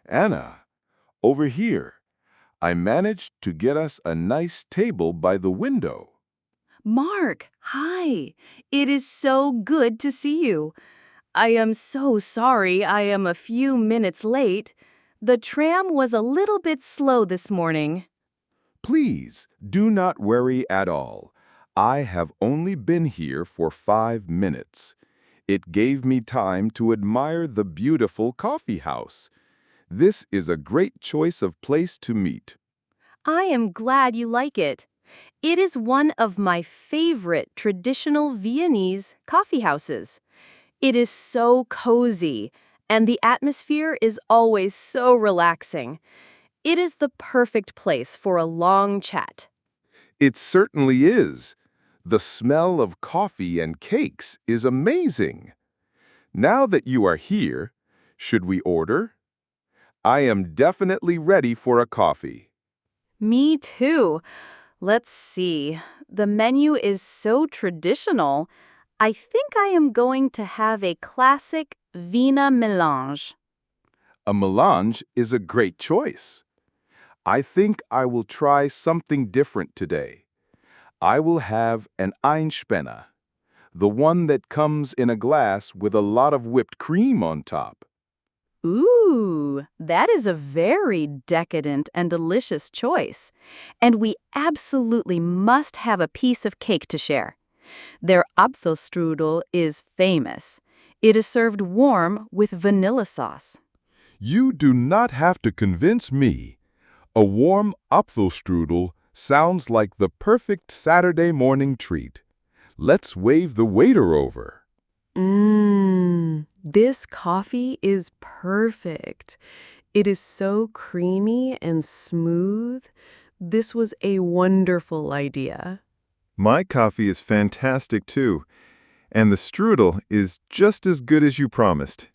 Anna, over here. I managed to get us a nice table by the window. Mark, hi. It is so good to see you. I am so sorry I am a few minutes late. The tram was a little bit slow this morning. Please, do not worry at all. I have only been here for 5 minutes. It gave me time to admire the beautiful coffee house. This is a great choice of place to meet. I am glad you like it. It is one of my favorite traditional Viennese coffee houses. It is so cozy, and the atmosphere is always so relaxing. It is the perfect place for a long chat. It certainly is. The smell of coffee and cakes is amazing. Now that you are here, should we order? I am definitely ready for a coffee. Me too. Let's see. The menu is so traditional. I think I am going to have a classic Vina melange. A melange is a great choice. I think I will try something different today. I will have an Einspänner, the one that comes in a glass with a lot of whipped cream on top. Ooh, that is a very decadent and delicious choice. And we absolutely must have a piece of cake to share. Their Apfelstrudel is famous. It is served warm with vanilla sauce. You do not have to convince me. A warm Apfelstrudel sounds like the perfect Saturday morning treat. Let's wave the waiter over. This coffee is perfect. It is so creamy and smooth. This was a wonderful idea. My coffee is fantastic too, and the strudel is just as good as you promised.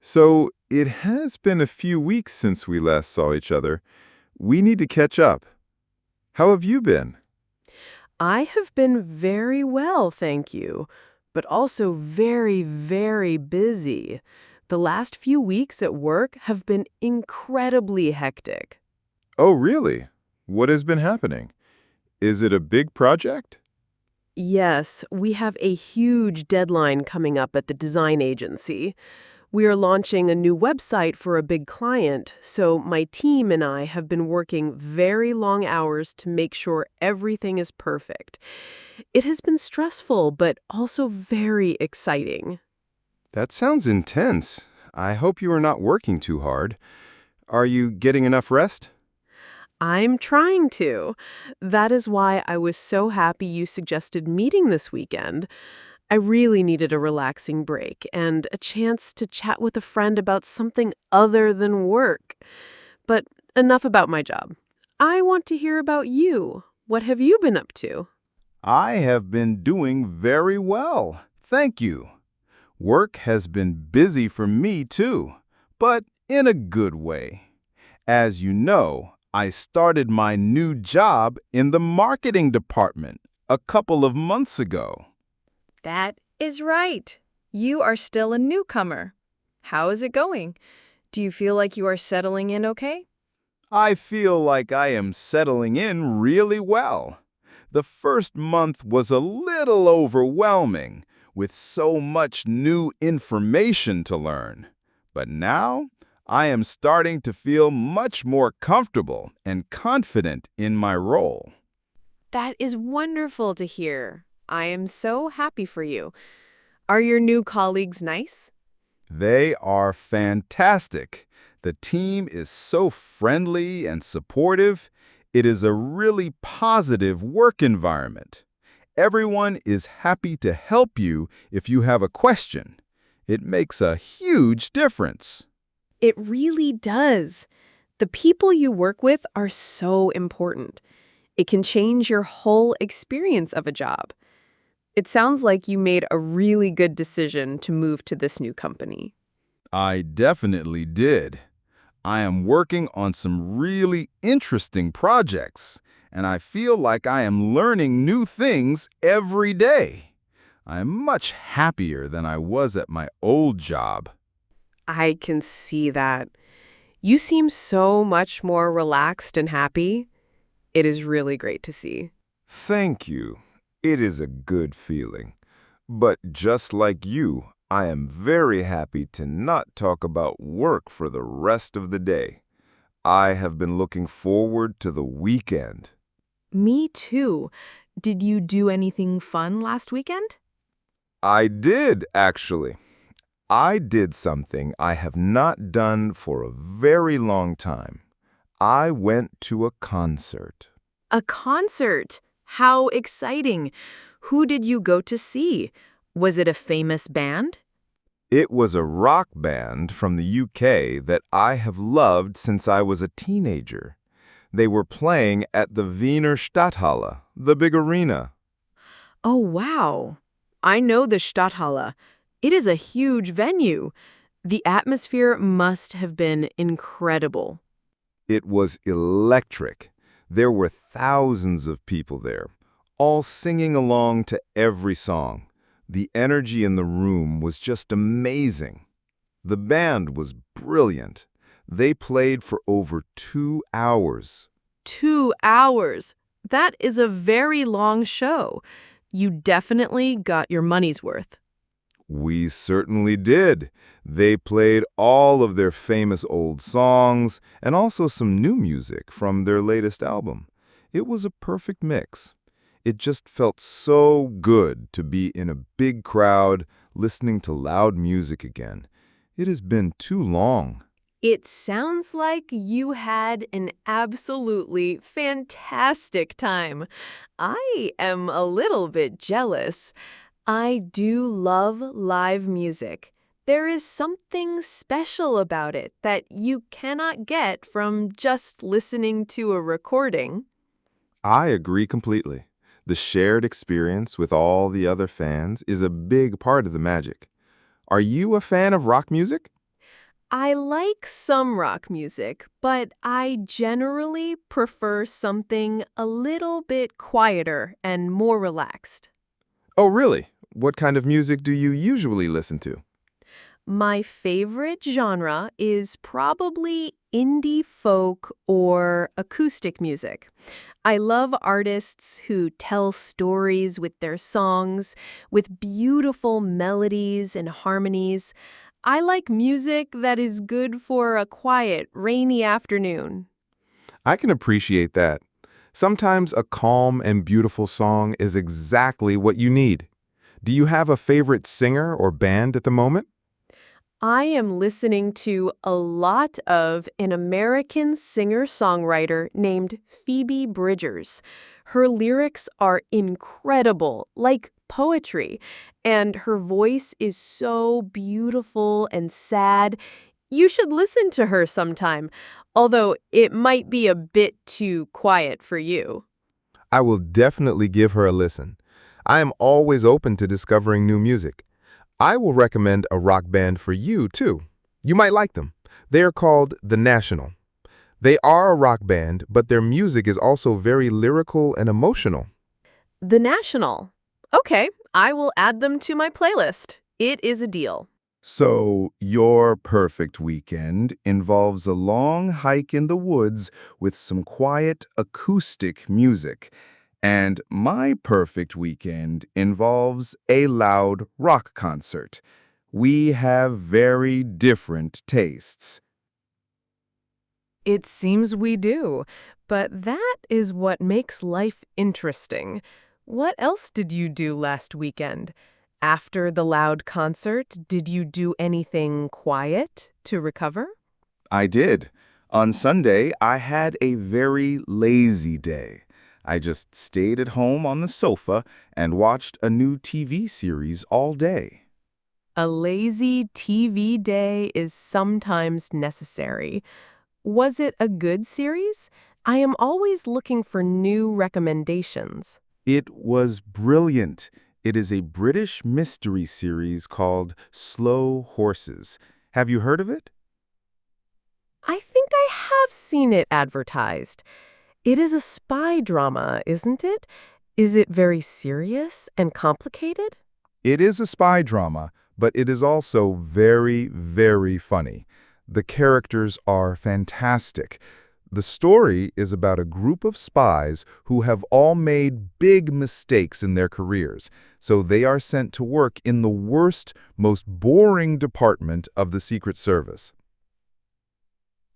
So, it has been a few weeks since we last saw each other. We need to catch up. How have you been? I have been very well, thank you, but also very, very busy. The last few weeks at work have been incredibly hectic. Oh, really? What has been happening? Is it a big project? Yes, we have a huge deadline coming up at the design agency. We are launching a new website for a big client, so my team and I have been working very long hours to make sure everything is perfect. It has been stressful, but also very exciting. That sounds intense. I hope you are not working too hard. Are you getting enough rest? I'm trying to. That is why I was so happy you suggested meeting this weekend. I really needed a relaxing break and a chance to chat with a friend about something other than work. But enough about my job. I want to hear about you. What have you been up to? I have been doing very well, thank you. Work has been busy for me too, but in a good way. As you know, I started my new job in the marketing department a couple of months ago. That is right. You are still a newcomer. How is it going? Do you feel like you are settling in okay? I feel like I am settling in really well. The first month was a little overwhelming, with so much new information to learn. But now, I am starting to feel much more comfortable and confident in my role. That is wonderful to hear. I am so happy for you. Are your new colleagues nice? They are fantastic. The team is so friendly and supportive. It is a really positive work environment. Everyone is happy to help you if you have a question. It makes a huge difference. It really does. The people you work with are so important. It can change your whole experience of a job. It sounds like you made a really good decision to move to this new company. I definitely did. I am working on some really interesting projects, and I feel like I am learning new things every day. I am much happier than I was at my old job. I can see that. You seem so much more relaxed and happy. It is really great to see. Thank you. It is a good feeling. But just like you, I am very happy to not talk about work for the rest of the day. I have been looking forward to the weekend. Me too. Did you do anything fun last weekend? I did, actually. I did something I have not done for a very long time. I went to a concert. A concert. How exciting. Who did you go to see? Was it a famous band? It was a rock band from the UK that I have loved since I was a teenager. They were playing at the Wiener Stadthalle, the big arena. Oh, wow. I know the Stadthalle. It is a huge venue. The atmosphere must have been incredible. It was electric. There were thousands of people there, all singing along to every song. The energy in the room was just amazing. The band was brilliant. They played for over 2 hours. 2 hours. That is a very long show. You definitely got your money's worth. We certainly did. They played all of their famous old songs and also some new music from their latest album. It was a perfect mix. It just felt so good to be in a big crowd listening to loud music again. It has been too long. It sounds like you had an absolutely fantastic time. I am a little bit jealous. I do love live music. There is something special about it that you cannot get from just listening to a recording. I agree completely. The shared experience with all the other fans is a big part of the magic. Are you a fan of rock music? I like some rock music, but I generally prefer something a little bit quieter and more relaxed. Oh, really? What kind of music do you usually listen to? My favorite genre is probably indie folk or acoustic music. I love artists who tell stories with their songs, with beautiful melodies and harmonies. I like music that is good for a quiet, rainy afternoon. I can appreciate that. Sometimes a calm and beautiful song is exactly what you need. Do you have a favorite singer or band at the moment? I am listening to a lot of an American singer-songwriter named Phoebe Bridgers. Her lyrics are incredible, like poetry, and her voice is so beautiful and sad. You should listen to her sometime, although it might be a bit too quiet for you. I will definitely give her a listen. I am always open to discovering new music. I will recommend a rock band for you, too. You might like them. They are called The National. They are a rock band, but their music is also very lyrical and emotional. The National. Okay, I will add them to my playlist. It is a deal. So, your perfect weekend involves a long hike in the woods with some quiet acoustic music. And my perfect weekend involves a loud rock concert. We have very different tastes. It seems we do, but that is what makes life interesting. What else did you do last weekend? After the loud concert, did you do anything quiet to recover? I did. On Sunday, I had a very lazy day. I just stayed at home on the sofa and watched a new TV series all day. A lazy TV day is sometimes necessary. Was it a good series? I am always looking for new recommendations. It was brilliant. It is a British mystery series called Slow Horses. Have you heard of it? I think I have seen it advertised. It is a spy drama, isn't it? Is it very serious and complicated? It is a spy drama, but it is also very, very funny. The characters are fantastic. The story is about a group of spies who have all made big mistakes in their careers, so they are sent to work in the worst, most boring department of the Secret Service.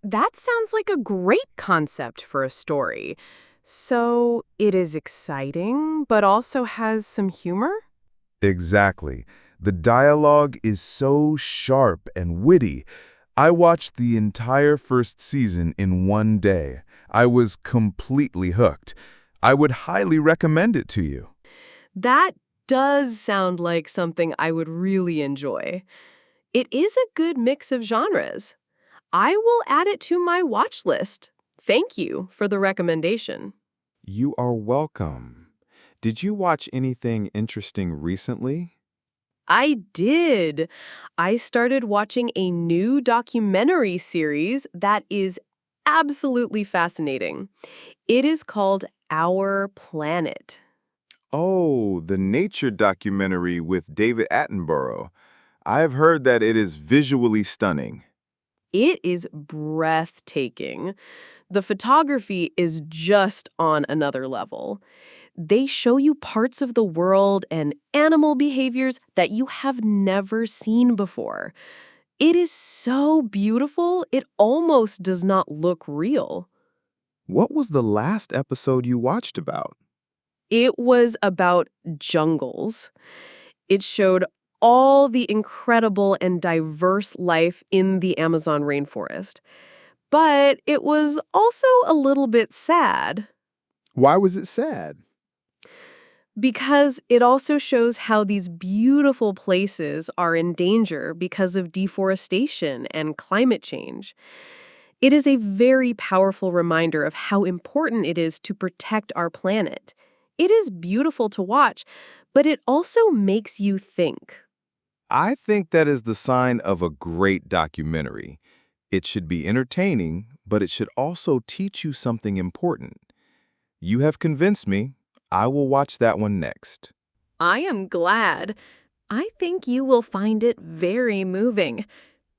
That sounds like a great concept for a story. So it is exciting, but also has some humor? Exactly. The dialogue is so sharp and witty. I watched the entire first season in one day. I was completely hooked. I would highly recommend it to you. That does sound like something I would really enjoy. It is a good mix of genres. I will add it to my watch list. Thank you for the recommendation. You are welcome. Did you watch anything interesting recently? I did. I started watching a new documentary series that is absolutely fascinating. It is called Our Planet. Oh, the nature documentary with David Attenborough. I have heard that it is visually stunning. It is breathtaking. The photography is just on another level. They show you parts of the world and animal behaviors that you have never seen before. It is so beautiful, it almost does not look real. What was the last episode you watched about? It was about jungles. It showed all the incredible and diverse life in the Amazon rainforest. But it was also a little bit sad Why was it sad? because it also shows how these beautiful places are in danger because of deforestation and climate change. It is a very powerful reminder of how important it is to protect our planet. It is beautiful to watch, but it also makes you think. I think that is the sign of a great documentary. It should be entertaining, but it should also teach you something important. You have convinced me. I will watch that one next. I am glad. I think you will find it very moving.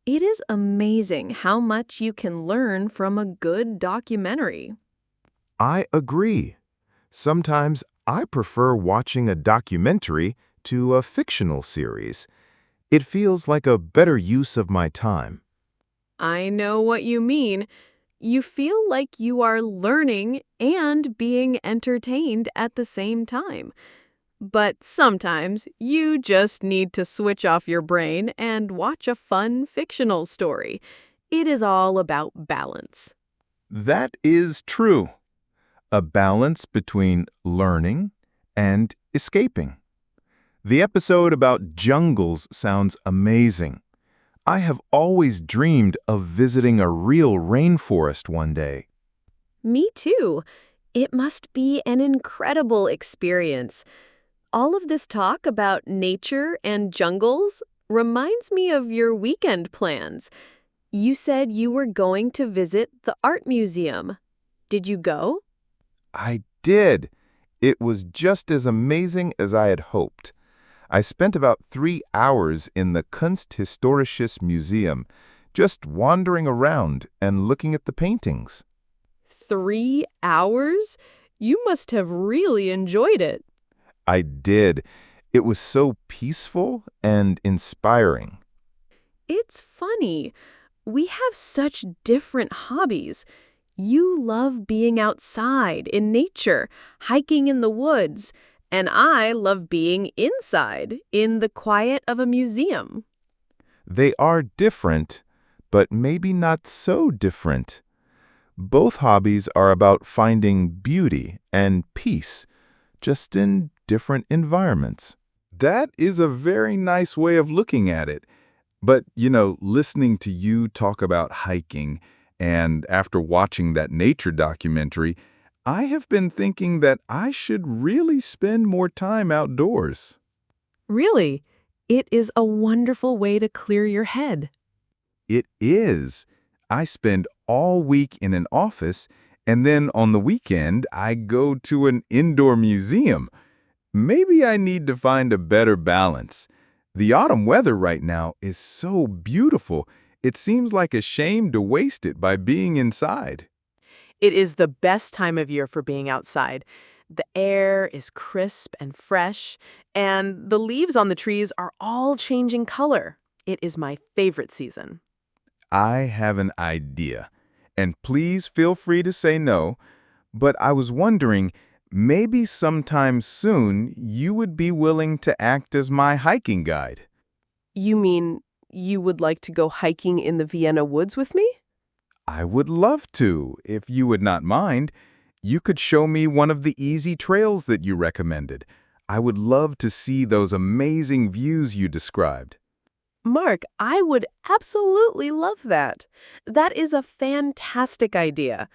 It is amazing how much you can learn from a good documentary. I agree. Sometimes I prefer watching a documentary to a fictional series. It feels like a better use of my time. I know what you mean. You feel like you are learning and being entertained at the same time. But sometimes you just need to switch off your brain and watch a fun fictional story. It is all about balance. That is true. A balance between learning and escaping. The episode about jungles sounds amazing. I have always dreamed of visiting a real rainforest one day. Me too. It must be an incredible experience. All of this talk about nature and jungles reminds me of your weekend plans. You said you were going to visit the art museum. Did you go? I did. It was just as amazing as I had hoped. I spent about 3 hours in the Kunsthistorisches Museum, just wandering around and looking at the paintings. 3 hours? You must have really enjoyed it. I did. It was so peaceful and inspiring. It's funny. We have such different hobbies. You love being outside in nature, hiking in the woods, and I love being inside in the quiet of a museum. They are different, but maybe not so different. Both hobbies are about finding beauty and peace, just in different environments. That is a very nice way of looking at it. But, listening to you talk about hiking, and after watching that nature documentary, I have been thinking that I should really spend more time outdoors. Really, it is a wonderful way to clear your head. It is. I spend all week in an office, and then on the weekend, I go to an indoor museum. Maybe I need to find a better balance. The autumn weather right now is so beautiful. It seems like a shame to waste it by being inside. It is the best time of year for being outside. The air is crisp and fresh, and the leaves on the trees are all changing color. It is my favorite season. I have an idea, and please feel free to say no, but I was wondering, maybe sometime soon you would be willing to act as my hiking guide. You mean you would like to go hiking in the Vienna woods with me? I would love to, if you would not mind. You could show me one of the easy trails that you recommended. I would love to see those amazing views you described. Mark, I would absolutely love that. That is a fantastic idea.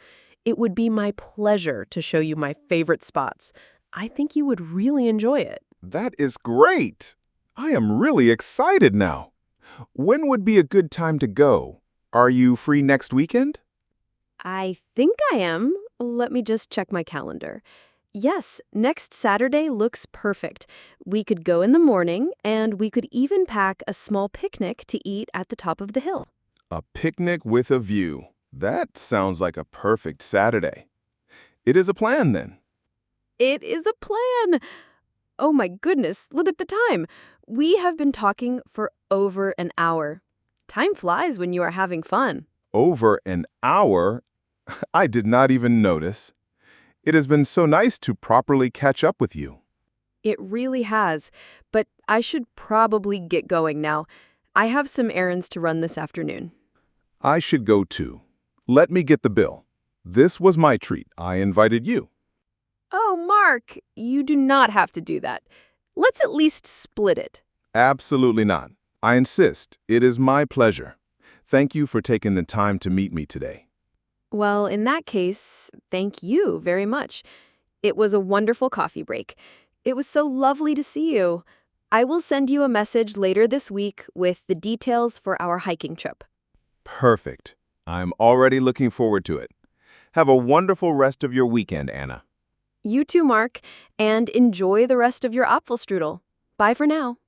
It would be my pleasure to show you my favorite spots. I think you would really enjoy it. That is great! I am really excited now. When would be a good time to go? Are you free next weekend? I think I am. Let me just check my calendar. Yes, next Saturday looks perfect. We could go in the morning, and we could even pack a small picnic to eat at the top of the hill. A picnic with a view. That sounds like a perfect Saturday. It is a plan, then. It is a plan! Oh my goodness, look at the time. We have been talking for over an hour. Time flies when you are having fun. Over an hour? I did not even notice. It has been so nice to properly catch up with you. It really has, but I should probably get going now. I have some errands to run this afternoon. I should go too. Let me get the bill. This was my treat. I invited you. Oh, Mark, you do not have to do that. Let's at least split it. Absolutely not. I insist. It is my pleasure. Thank you for taking the time to meet me today. Well, in that case, thank you very much. It was a wonderful coffee break. It was so lovely to see you. I will send you a message later this week with the details for our hiking trip. Perfect. I'm already looking forward to it. Have a wonderful rest of your weekend, Anna. You too, Mark, and enjoy the rest of your Apfelstrudel. Bye for now.